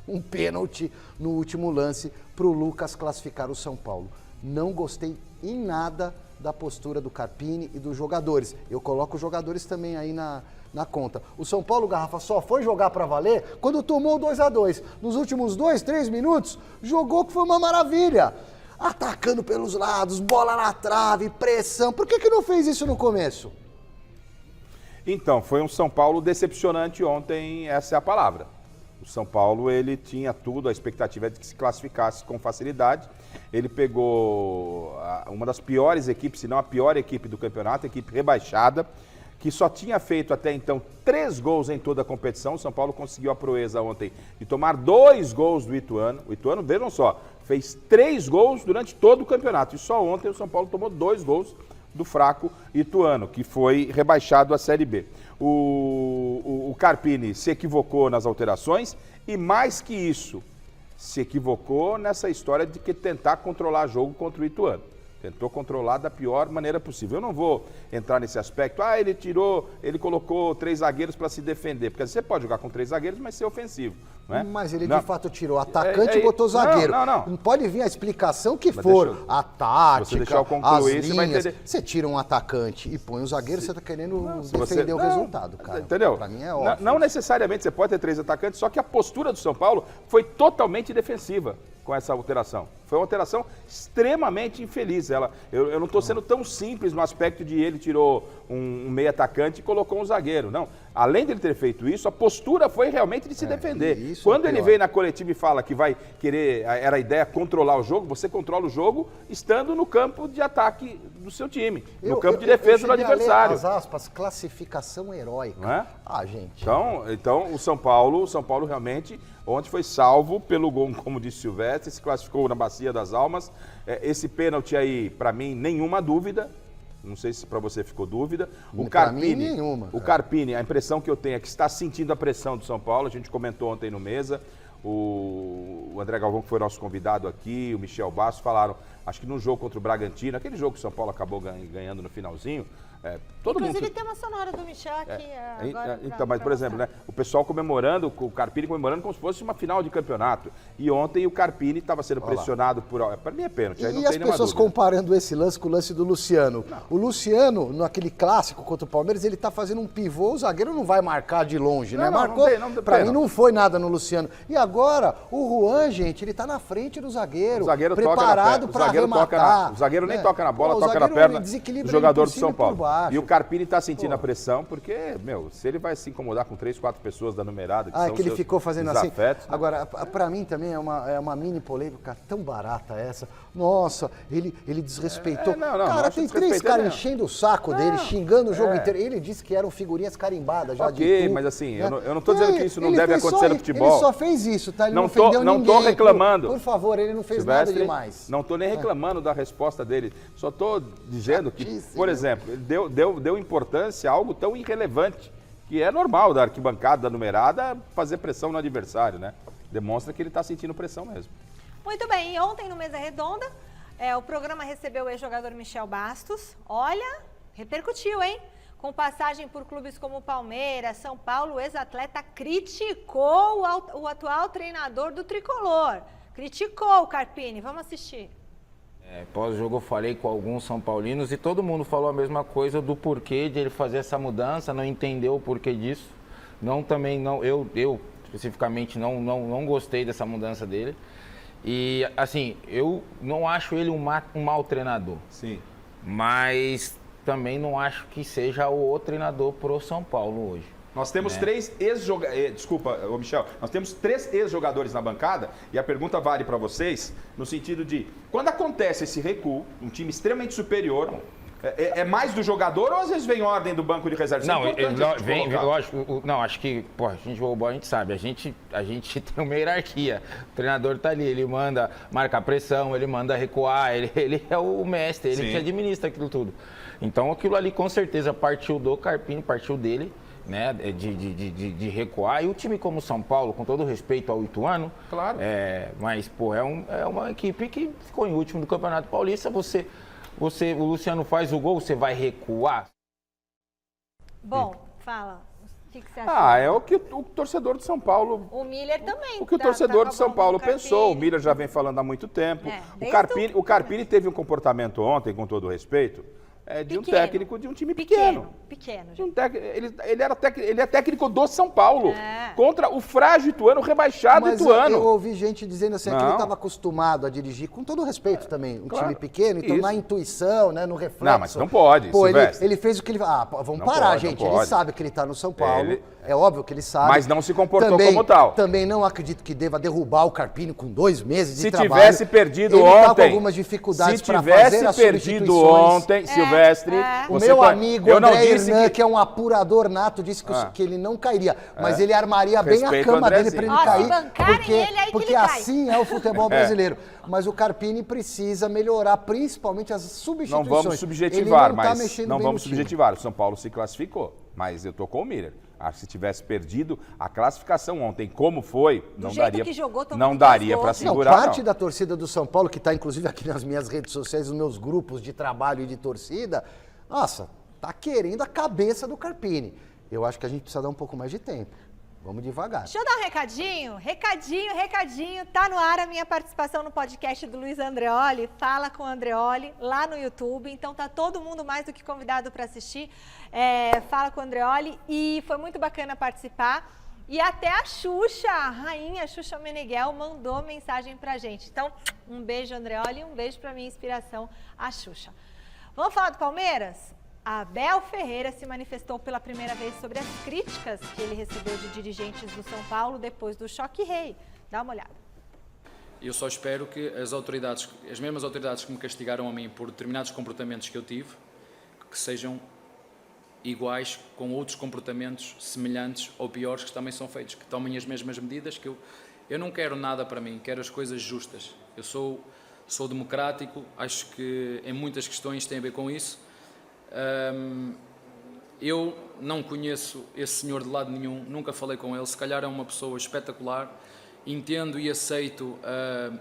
um pênalti no último lance para o Lucas classificar o São Paulo. Não gostei em nada da postura do Carpini e dos jogadores. Eu coloco os jogadores também aí na conta. O São Paulo, Garrafa, só foi jogar para valer quando tomou o 2-2. Nos últimos 2-3 minutos, jogou que foi uma maravilha. Atacando pelos lados, bola na trave, pressão. Por que não fez isso no começo? Então, foi um São Paulo decepcionante ontem, essa é a palavra. O São Paulo, ele tinha tudo, a expectativa é de que se classificasse com facilidade. Ele pegou uma das piores equipes, se não a pior equipe do campeonato, a equipe rebaixada, que só tinha feito até então 3 gols em toda a competição. O São Paulo conseguiu a proeza ontem de tomar 2 gols do Ituano. O Ituano, vejam só, fez 3 gols durante todo o campeonato. E só ontem o São Paulo tomou 2 gols do fraco Ituano, que foi rebaixado à Série B. O Carpini se equivocou nas alterações e, mais que isso, se equivocou nessa história de que tentar controlar jogo contra o Ituano. Tentou controlar da pior maneira possível. Eu não vou entrar nesse aspecto. Ele colocou 3 zagueiros para se defender. Porque você pode jogar com 3 zagueiros, mas ser ofensivo. Não é? Mas ele de fato tirou atacante e botou zagueiro. Não pode vir a explicação que for. A tática, as linhas. Você tira um atacante e põe um zagueiro, você está querendo defender o resultado, cara. Entendeu? Para mim é óbvio. Não necessariamente você pode ter 3 atacantes, só que a postura do São Paulo foi totalmente defensiva com essa alteração. Foi uma alteração extremamente infeliz. Eu não estou sendo tão simples no aspecto de ele tirou um meio atacante e colocou um zagueiro. Não. Além dele ter feito isso, a postura foi realmente de se defender. Quando ele veio na coletiva e fala que vai querer, era a ideia controlar o jogo, você controla o jogo estando no campo de ataque do seu time, no campo de defesa do adversário. As aspas, classificação heróica. Não é? Gente. Então o São Paulo realmente ontem foi salvo pelo gol, como disse Silvestre, se classificou na Bacia das Almas. Esse pênalti aí, para mim, nenhuma dúvida. Não sei se para você ficou dúvida. O Carpini, a impressão que eu tenho é que está sentindo a pressão do São Paulo. A gente comentou ontem no Mesa. O André Galvão, que foi nosso convidado aqui, o Michel Basso, falaram, acho que no jogo contra o Bragantino, aquele jogo que o São Paulo acabou ganhando no finalzinho, Inclusive tem uma sonora do Michel aqui agora. Então, mas por exemplo, né, o pessoal comemorando, o Carpini comemorando como se fosse uma final de campeonato. E ontem o Carpini estava sendo pressionado por... Para mim é pênalti, aí não tem nenhuma dúvida. E as pessoas comparando esse lance com o lance do Luciano. Não. O Luciano, naquele clássico contra o Palmeiras, ele tá fazendo um pivô, o zagueiro não vai marcar de longe, né? Marcou, para mim não foi nada no Luciano. E agora, o Juan, gente, ele tá na frente do zagueiro, preparado para arrematar. O zagueiro nem toca na bola, toca na perna do jogador do São Paulo. E o Carpini está sentindo a pressão, porque, se ele vai se incomodar com 3, 4 pessoas da numerada, que são que ele ficou fazendo desafetos, assim. Agora, para mim também é uma mini polêmica tão barata essa. Nossa, ele desrespeitou. Cara, tem 3 caras enchendo o saco dele, xingando o jogo inteiro. Ele disse que eram figurinhas carimbadas já de mas assim, eu não estou dizendo que isso não deve acontecer no futebol. Ele só fez isso, tá? Ele não ofendeu ninguém. Não estou reclamando. Por favor, ele não fez nada demais. Não estou nem reclamando da resposta dele. Só estou dizendo que, por exemplo, ele deu importância a algo tão irrelevante que é normal da arquibancada, da numerada, fazer pressão no adversário, né? Demonstra que ele está sentindo pressão mesmo. Muito bem, e ontem no Mesa Redonda, o programa recebeu o ex-jogador Michel Bastos. Olha, repercutiu, hein? Com passagem por clubes como Palmeiras, São Paulo, o ex-atleta criticou o atual treinador do Tricolor. Criticou o Carpini. Vamos assistir. Pós-jogo eu falei com alguns São Paulinos e todo mundo falou a mesma coisa do porquê de ele fazer essa mudança, não entendeu o porquê disso. Eu especificamente não gostei dessa mudança dele. E assim, eu não acho ele um mau treinador. Sim. Mas também não acho que seja o treinador pro São Paulo hoje. Nós temos 3 ex-jogadores. Desculpa, Michel. Nós temos 3 ex-jogadores na bancada e a pergunta vale para vocês no sentido de quando acontece esse recuo, um time extremamente superior, é mais do jogador ou às vezes vem ordem do banco de reserva? Não, lógico. Não, acho que, a gente jogou bola, a gente sabe. A gente tem uma hierarquia. O treinador tá ali, ele manda marcar pressão, ele manda recuar, ele é o mestre, ele que administra aquilo tudo. Então aquilo ali com certeza partiu do Carpini, partiu dele, né, de recuar. E o time como o São Paulo, com todo respeito ao Ituano, claro. Mas é uma equipe que ficou em último do Campeonato Paulista. O Luciano faz o gol, você vai recuar? Bom, fala. O que você acha? É o que o torcedor do São Paulo... O Miller também. O que o torcedor do São Paulo pensou. O Miller já vem falando há muito tempo. O Carpini teve um comportamento ontem, com todo respeito, de um técnico de um time pequeno. Pequeno. Ele é técnico do São Paulo, contra o frágil Ituano, rebaixado Ituano. Eu ouvi gente dizendo assim, que ele estava acostumado a dirigir, com todo respeito também, um time pequeno, então na intuição, né, no reflexo. Não, mas não pode, ele fez o que ele... vamos parar, gente. Ele sabe que ele está no São Paulo, é óbvio que ele sabe. Mas não se comportou como tal. Também não acredito que deva derrubar o Carpini com 2 meses de trabalho. Se tivesse perdido ele ontem... Tá com algumas dificuldades para fazer as ontem, Silvestre... O meu amigo André Hernan, que é um apurador nato, disse que ele não cairia. Mas ele armaria bem a cama dele para ele cair. Porque assim é o futebol brasileiro. Mas o Carpini precisa melhorar, principalmente as substituições. Não vamos subjetivar, não vamos subjetivar. O São Paulo se classificou, mas eu tô com o Miller. Acho que se tivesse perdido a classificação ontem, como foi, não daria para segurar. Parte da torcida do São Paulo, que está inclusive aqui nas minhas redes sociais, nos meus grupos de trabalho e de torcida, tá querendo a cabeça do Carpini. Eu acho que a gente precisa dar um pouco mais de tempo. Vamos devagar. Deixa eu dar um recadinho. Tá no ar a minha participação no podcast do Luiz Andreoli. Fala com o Andreoli lá no YouTube. Então tá todo mundo mais do que convidado para assistir. Fala com o Andreoli. E foi muito bacana participar. E até a Xuxa, a rainha Xuxa Meneghel, mandou mensagem pra gente. Então, um beijo, Andreoli, e um beijo pra minha inspiração, a Xuxa. Vamos falar do Palmeiras? Abel Ferreira se manifestou pela primeira vez sobre as críticas que ele recebeu de dirigentes do São Paulo depois do choque rei. Dá uma olhada. Eu só espero que as mesmas autoridades que me castigaram a mim por determinados comportamentos que eu tive, que sejam iguais com outros comportamentos semelhantes ou piores que também são feitos, que tomem as mesmas medidas, que eu não quero nada para mim, quero as coisas justas. Eu sou democrático, acho que em muitas questões tem a ver com isso. Eu não conheço esse senhor de lado nenhum, nunca falei com ele, se calhar é uma pessoa espetacular, entendo e aceito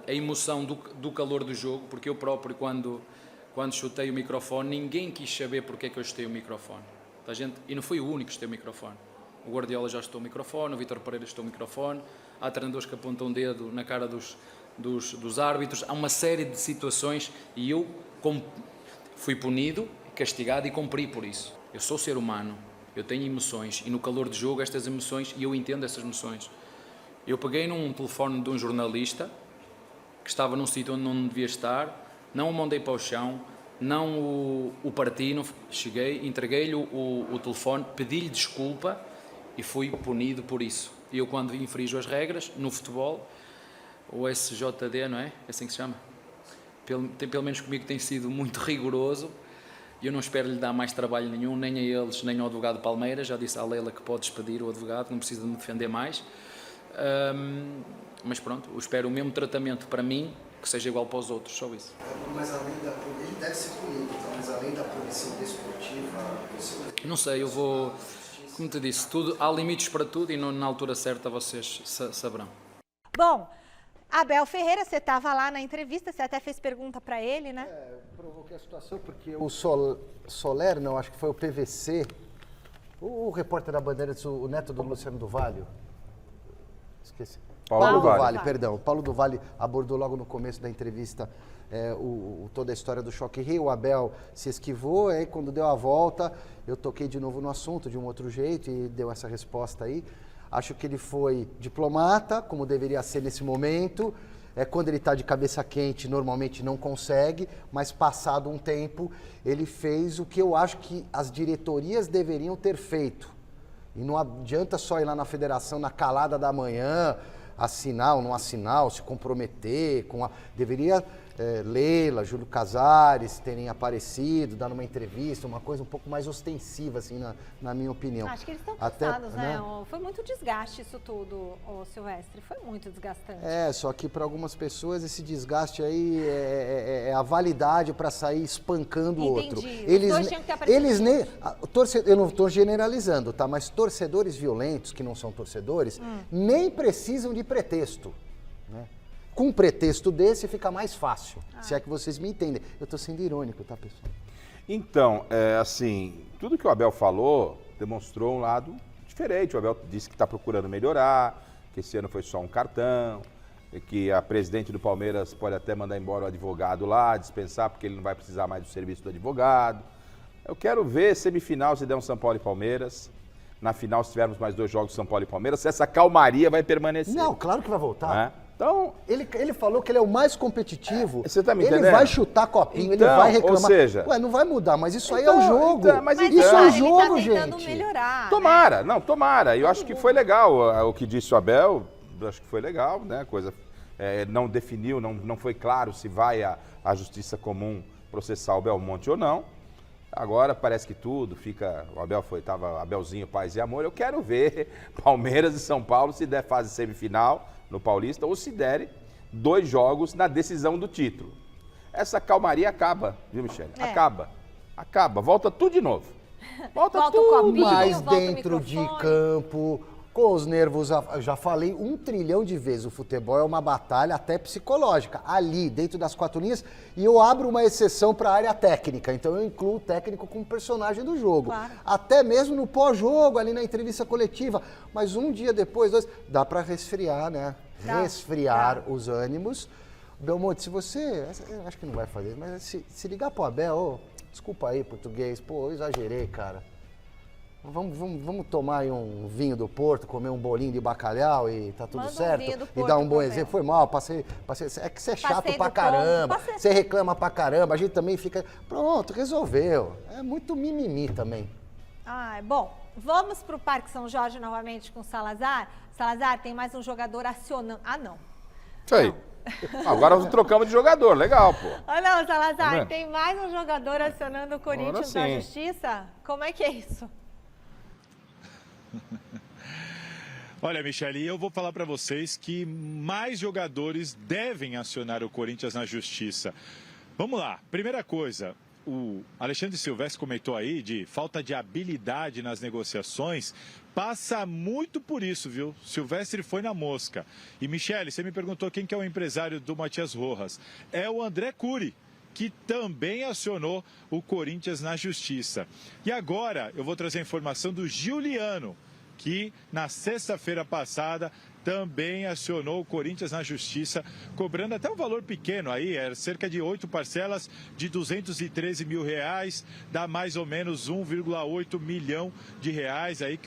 a emoção do calor do jogo, porque eu próprio quando chutei o microfone, ninguém quis saber porque é que eu chutei o microfone. E não fui o único que chutei o microfone. O Guardiola já chutou o microfone, o Vítor Pereira chutou o microfone, há treinadores que apontam o dedo na cara dos árbitros, há uma série de situações e eu fui punido, castigado e cumpri por isso. Eu sou ser humano, eu tenho emoções e no calor de jogo estas emoções, e eu entendo essas emoções. Eu peguei num telefone de um jornalista que estava num sítio onde não devia estar, não o mandei para o chão, não o parti, cheguei, entreguei-lhe o telefone, pedi-lhe desculpa e fui punido por isso. E eu quando infrinjo as regras no futebol, o SJD, não é? É assim que se chama? Pelo menos comigo tem sido muito rigoroso. Eu não espero lhe dar mais trabalho nenhum, nem a eles, nem ao advogado Palmeiras. Já disse à Leila que pode despedir o advogado, não precisa de me defender mais. Mas pronto, eu espero o mesmo tratamento para mim, que seja igual para os outros, só isso. Mas além ele deve ser punido, mas além da punição desportiva... Não sei, eu vou... Como te disse, tudo, há limites para tudo e na altura certa vocês saberão. Bom, Abel Ferreira, você estava lá na entrevista, você até fez pergunta para ele, né? Provoquei a situação porque o Soler, não, acho que foi o PVC, o repórter da Bandeirantes, o neto do Luciano do Vale, esqueci. Paulo do Vale, perdão. Paulo do Vale abordou logo no começo da entrevista toda a história do Choque Rio. O Abel se esquivou, aí quando deu a volta, eu toquei de novo no assunto de um outro jeito e deu essa resposta aí. Acho que ele foi diplomata, como deveria ser nesse momento. Quando ele está de cabeça quente, normalmente não consegue, mas passado um tempo, ele fez o que eu acho que as diretorias deveriam ter feito. E não adianta só ir lá na federação na calada da manhã, assinar ou não assinar, ou se comprometer. Deveria Leila, Júlio Casares terem aparecido, dando uma entrevista, uma coisa um pouco mais ostensiva, assim, na minha opinião. Acho que eles estão cansados, né? Foi muito desgaste isso tudo, o Silvestre, foi muito desgastante. Só que para algumas pessoas esse desgaste aí é a validade para sair espancando o outro. Eles nem... Eu não estou generalizando, tá? Mas torcedores violentos, que não são torcedores, nem precisam de pretexto, né? Com um pretexto desse fica mais fácil, se é que vocês me entendem. Eu estou sendo irônico, tá, pessoal? Então, assim, tudo que o Abel falou demonstrou um lado diferente. O Abel disse que está procurando melhorar, que esse ano foi só um cartão, que a presidente do Palmeiras pode até mandar embora o advogado lá, dispensar, porque ele não vai precisar mais do serviço do advogado. Eu quero ver semifinal se der um São Paulo e Palmeiras. Na final, se tivermos mais 2 jogos São Paulo e Palmeiras, se essa calmaria vai permanecer. Não, claro que vai voltar. Então, ele falou que ele é o mais competitivo. Você tá me entendendo? Ele vai chutar copinho, ele vai reclamar. Ou seja... não vai mudar, mas isso aí é o jogo. Isso é o jogo, ele tá tentando gente. melhorar, tomara, né? Tomara. Eu acho que foi legal o que disse o Abel, acho que foi legal, né? Coisa, não definiu, não foi claro se vai a Justiça Comum processar o Belmonte ou não. Agora parece que tudo fica... Tava Abelzinho, paz e amor. Eu quero ver Palmeiras e São Paulo se der fase semifinal no Paulista ou se derem 2 jogos na decisão do título. Essa calmaria acaba, viu, Michele? Acaba. Volta tudo de novo. Volta tudo. Mas dentro de campo, com os nervos, já falei 1 trilhão de vezes, o futebol é uma batalha até psicológica, ali, dentro das 4 linhas, e eu abro uma exceção para a área técnica, então eu incluo o técnico como personagem do jogo. Claro. Até mesmo no pós-jogo, ali na entrevista coletiva, mas um dia depois, 2, dá para resfriar, né? Resfriar os ânimos. Belmonte, se você, eu acho que não vai fazer, mas se ligar pro Abel, desculpa aí, português, eu exagerei, cara. Vamos tomar aí um vinho do Porto, comer um bolinho de bacalhau e tá tudo certo? E dar um bom exemplo. Foi mal, passei. É que você é chato pra caramba, você reclama pra caramba, a gente também fica... Pronto, resolveu. É muito mimimi também. Bom, vamos pro Parque São Jorge novamente com o Salazar. Salazar, tem mais um jogador acionando... não. Isso aí. Agora trocamos de jogador, legal, pô. Não, Salazar, tem mais um jogador acionando o Corinthians na Justiça? Como é que é isso? Olha, Michele, eu vou falar para vocês que mais jogadores devem acionar o Corinthians na Justiça. Vamos lá, primeira coisa, o Alexandre Silvestre comentou aí de falta de habilidade nas negociações, passa muito por isso, viu? Silvestre foi na mosca. E, Michele, você me perguntou quem que é o empresário do Matias Rojas. É o André Cury, que também acionou o Corinthians na Justiça. E agora eu vou trazer a informação do Giuliano, que na sexta-feira passada também acionou o Corinthians na Justiça, cobrando até um valor pequeno aí, cerca de 8 parcelas de R$213 mil, dá mais ou menos 1,8 milhão de reais aí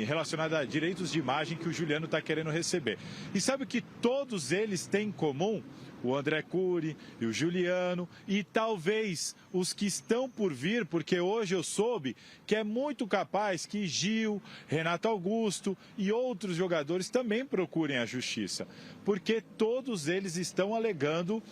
relacionado a direitos de imagem que o Giuliano está querendo receber. E sabe o que todos eles têm em comum? O André Cury e o Giuliano e talvez os que estão por vir, porque hoje eu soube que é muito capaz que Gil, Renato Augusto e outros jogadores também procurem a justiça, porque todos eles estão alegando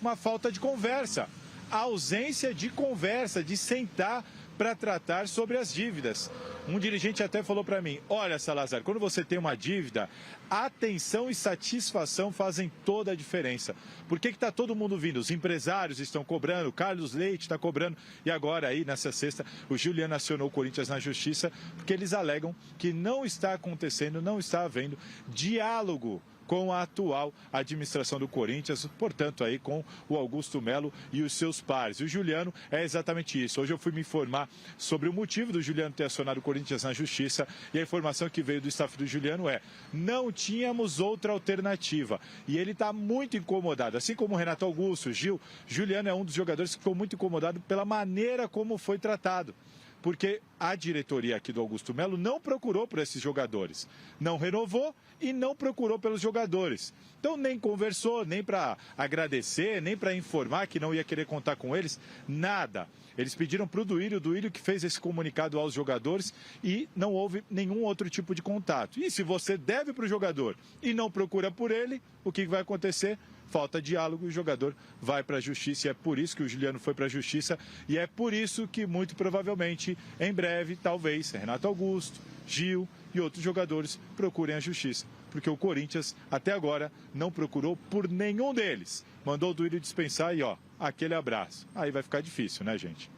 uma falta de conversa, a ausência de conversa, de sentar para tratar sobre as dívidas. Um dirigente até falou para mim, olha, Salazar, quando você tem uma dívida, atenção e satisfação fazem toda a diferença. Por que está todo mundo vindo? Os empresários estão cobrando, o Carlos Leite está cobrando, e agora aí, nessa sexta, o Juliano acionou o Corinthians na Justiça, porque eles alegam que não está acontecendo, não está havendo diálogo com a atual administração do Corinthians, portanto aí com o Augusto Melo e os seus pares. O Juliano é exatamente isso. Hoje eu fui me informar sobre o motivo do Juliano ter acionado o Corinthians na Justiça e a informação que veio do staff do Juliano é: não tínhamos outra alternativa. E ele está muito incomodado, assim como o Renato Augusto, Gil. Juliano é um dos jogadores que ficou muito incomodado pela maneira como foi tratado. Porque a diretoria aqui do Augusto Melo não procurou por esses jogadores, não renovou e não procurou pelos jogadores. Então nem conversou, nem para agradecer, nem para informar que não ia querer contar com eles, nada. Eles pediram para o Duílio que fez esse comunicado aos jogadores e não houve nenhum outro tipo de contato. E se você deve para o jogador e não procura por ele, o que vai acontecer? Falta diálogo e o jogador vai para a Justiça. E é por isso que o Juliano foi para a Justiça e é por isso que, muito provavelmente, em breve, talvez, Renato Augusto, Gil e outros jogadores procurem a Justiça. Porque o Corinthians, até agora, não procurou por nenhum deles. Mandou o Duílio dispensar e, ó, aquele abraço. Aí vai ficar difícil, né, gente?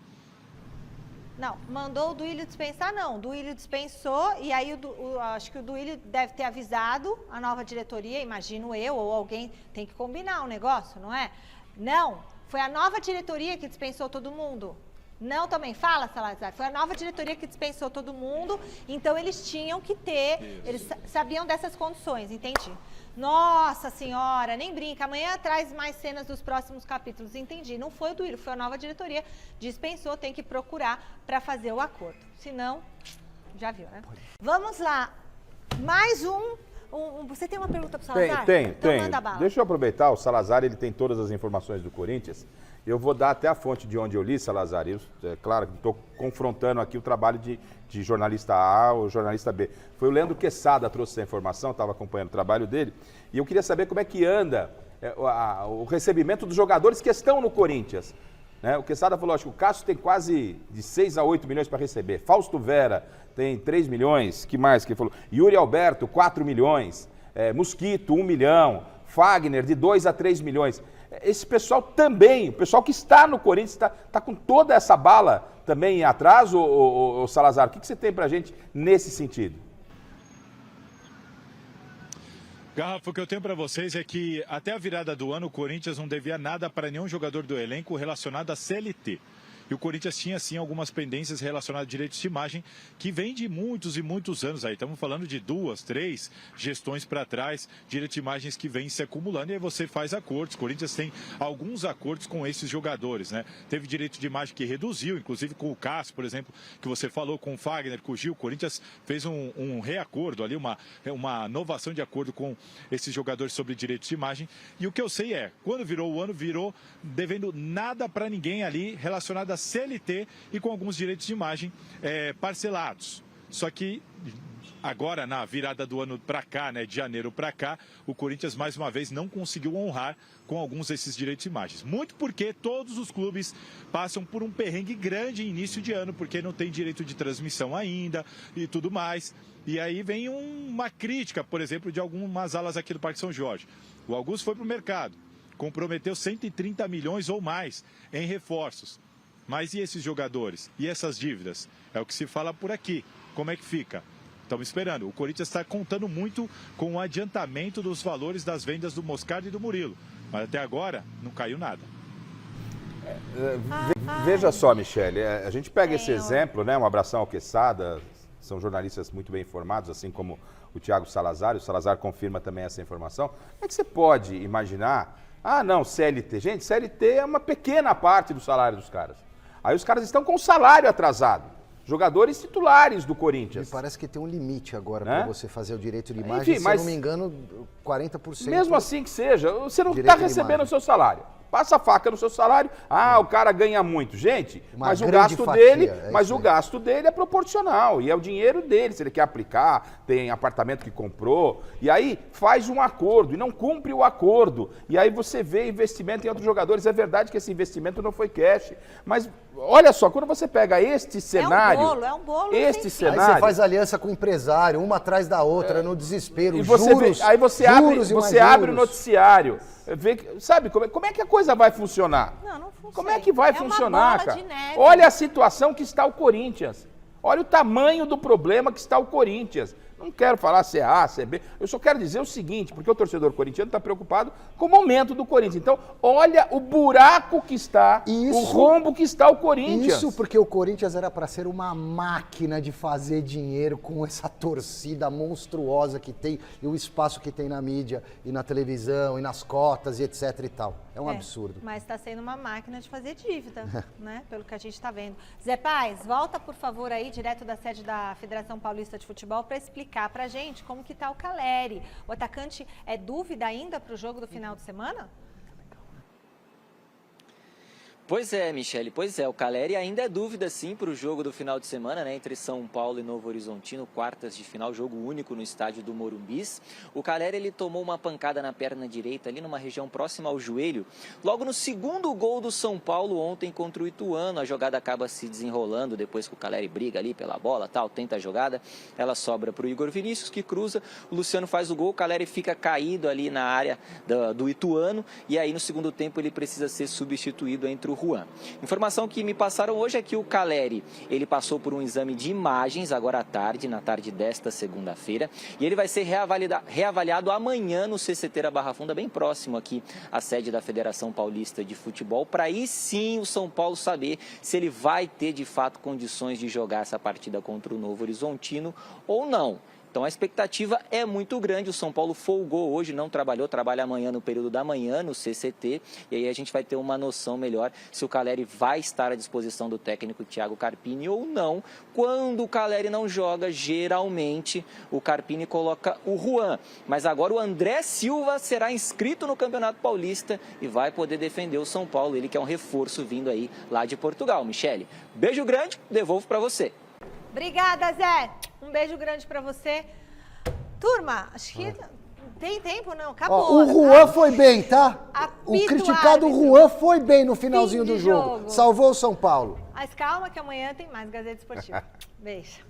Não, mandou o Duílio dispensar, não. O Duílio dispensou e aí acho que o Duílio deve ter avisado a nova diretoria, imagino eu, ou alguém tem que combinar o negócio, não é? Não, foi a nova diretoria que dispensou todo mundo. Não, também fala, Salazar, foi a nova diretoria que dispensou todo mundo, então eles tinham que ter, eles sabiam dessas condições, entendi. Nossa senhora, nem brinca, amanhã traz mais cenas dos próximos capítulos, entendi. Não foi o Duílio, foi a nova diretoria, dispensou, tem que procurar para fazer o acordo. Senão, já viu, né? Vamos lá, mais você tem uma pergunta para o Salazar? Tenho. Manda bala. Deixa eu aproveitar, o Salazar ele tem todas as informações do Corinthians. Eu vou dar até a fonte de onde eu li, Salazar. É claro que estou confrontando aqui o trabalho de jornalista A ou jornalista B. Foi o Leandro Quesada que trouxe essa informação, estava acompanhando o trabalho dele. E eu queria saber como é que anda o recebimento dos jogadores que estão no Corinthians. Né? O Quesada falou, acho que o Cássio tem quase de 6 a 8 milhões para receber. Fausto Vera tem 3 milhões. Que mais que ele falou? Yuri Alberto, 4 milhões. Mosquito, 1 milhão. Fagner, de 2 a 3 milhões. Esse pessoal também, o pessoal que está no Corinthians, está com toda essa bala também em atraso, o Salazar? O que você tem para a gente nesse sentido? Garrafa, o que eu tenho para vocês é que até a virada do ano o Corinthians não devia nada para nenhum jogador do elenco relacionado à CLT. E o Corinthians tinha, sim, algumas pendências relacionadas a direitos de imagem que vem de muitos e muitos anos aí. Estamos falando de 2, 3 gestões para trás, direitos de imagens que vêm se acumulando e aí você faz acordos. O Corinthians tem alguns acordos com esses jogadores, né? Teve direito de imagem que reduziu, inclusive com o Cássio, por exemplo, que você falou, com o Fagner, com o Gil. O Corinthians fez um reacordo ali, uma novação de acordo com esses jogadores sobre direitos de imagem. E o que eu sei é, quando virou o ano, virou devendo nada para ninguém ali relacionado a CLT e com alguns direitos de imagem parcelados. Só que agora, na virada do ano para cá, né, de janeiro para cá, o Corinthians mais uma vez não conseguiu honrar com alguns desses direitos de imagens. Muito porque todos os clubes passam por um perrengue grande em início de ano, porque não tem direito de transmissão ainda e tudo mais. E aí vem uma crítica, por exemplo, de algumas alas aqui do Parque São Jorge. O Augusto foi para o mercado, comprometeu 130 milhões ou mais em reforços. Mas e esses jogadores? E essas dívidas? É o que se fala por aqui. Como é que fica? Estamos esperando. O Corinthians está contando muito com o adiantamento dos valores das vendas do Moscardo e do Murilo. Mas até agora não caiu nada. Veja só, Michele, a gente pega esse exemplo, né? Um abração ao Quesada, são jornalistas muito bem informados, assim como o Thiago Salazar. O Salazar confirma também essa informação. Como é que você pode imaginar? Ah, não, CLT. Gente, CLT é uma pequena parte do salário dos caras. Aí os caras estão com o salário atrasado. Jogadores titulares do Corinthians. E parece que tem um limite agora para você fazer o direito de imagem. Enfim, se mas, eu não me engano, 40%. Mesmo assim que seja, você não está recebendo o seu salário. Passa a faca no seu salário. Ah, o cara ganha muito. Gente, mas o grande gasto fatia, dele, é mas isso o aí. gasto dele é proporcional e é o dinheiro dele, se ele quer aplicar, tem apartamento que comprou, e aí faz um acordo e não cumpre o acordo. E aí você vê investimento em outros jogadores. É verdade que esse investimento não foi cash, mas olha só, quando você pega este cenário, é um bolo este sem fim. Aí cenário, você faz aliança com o empresário, uma atrás da outra, no desespero, e você juros, vê, aí você juros e mais abre o juros. noticiário, vê, sabe como é que a coisa vai funcionar? Não funciona. Como é que vai uma funcionar, bola cara? de neve. Olha a situação que está o Corinthians. Olha o tamanho do problema que está o Corinthians. Não quero falar se é A, se é B. Eu só quero dizer o seguinte, porque o torcedor corintiano está preocupado com o momento do Corinthians. Então, olha o buraco que está, o rombo que está o Corinthians. Isso porque o Corinthians era para ser uma máquina de fazer dinheiro com essa torcida monstruosa que tem e o espaço que tem na mídia e na televisão e nas cotas e etc e tal. É um absurdo. Mas está sendo uma máquina de fazer dívida, né? Pelo que a gente está vendo. Zé Paz, volta por favor aí direto da sede da Federação Paulista de Futebol para explicar pra gente como que tá o Caleri. O atacante é dúvida ainda para o jogo do final de semana? Pois é, Michele, pois é, o Caleri ainda é dúvida sim para o jogo do final de semana, né, entre São Paulo e Novo Horizontino, quartas de final, jogo único no estádio do Morumbis. O Caleri, ele tomou uma pancada na perna direita, ali numa região próxima ao joelho, logo no segundo gol do São Paulo ontem contra o Ituano. A jogada acaba se desenrolando, depois que o Caleri briga ali pela bola, tal, tenta a jogada, ela sobra para o Igor Vinícius, que cruza, o Luciano faz o gol, o Caleri fica caído ali na área do Ituano, e aí no segundo tempo ele precisa ser substituído entre o Juan. Informação que me passaram hoje é que o Caleri, ele passou por um exame de imagens agora à tarde, na tarde desta segunda-feira, e ele vai ser reavaliado amanhã no CCT da Barra Funda, bem próximo aqui à sede da Federação Paulista de Futebol, para aí sim o São Paulo saber se ele vai ter de fato condições de jogar essa partida contra o Novo Horizontino ou não. Então a expectativa é muito grande, o São Paulo folgou hoje, não trabalhou, trabalha amanhã no período da manhã, no CCT, e aí a gente vai ter uma noção melhor se o Caleri vai estar à disposição do técnico Thiago Carpini ou não. Quando o Caleri não joga, geralmente o Carpini coloca o Juan, mas agora o André Silva será inscrito no Campeonato Paulista e vai poder defender o São Paulo, ele que é um reforço vindo aí lá de Portugal. Michele, beijo grande, devolvo para você. Obrigada, Zé. Um beijo grande pra você. Turma, acho que tem tempo, não? Acabou. Ó, o Juan foi bem, tá? O Apito criticado árbitro. Juan foi bem no finalzinho Fim do de jogo. jogo. Salvou o São Paulo. Mas calma que amanhã tem mais Gazeta Esportiva. Beijo.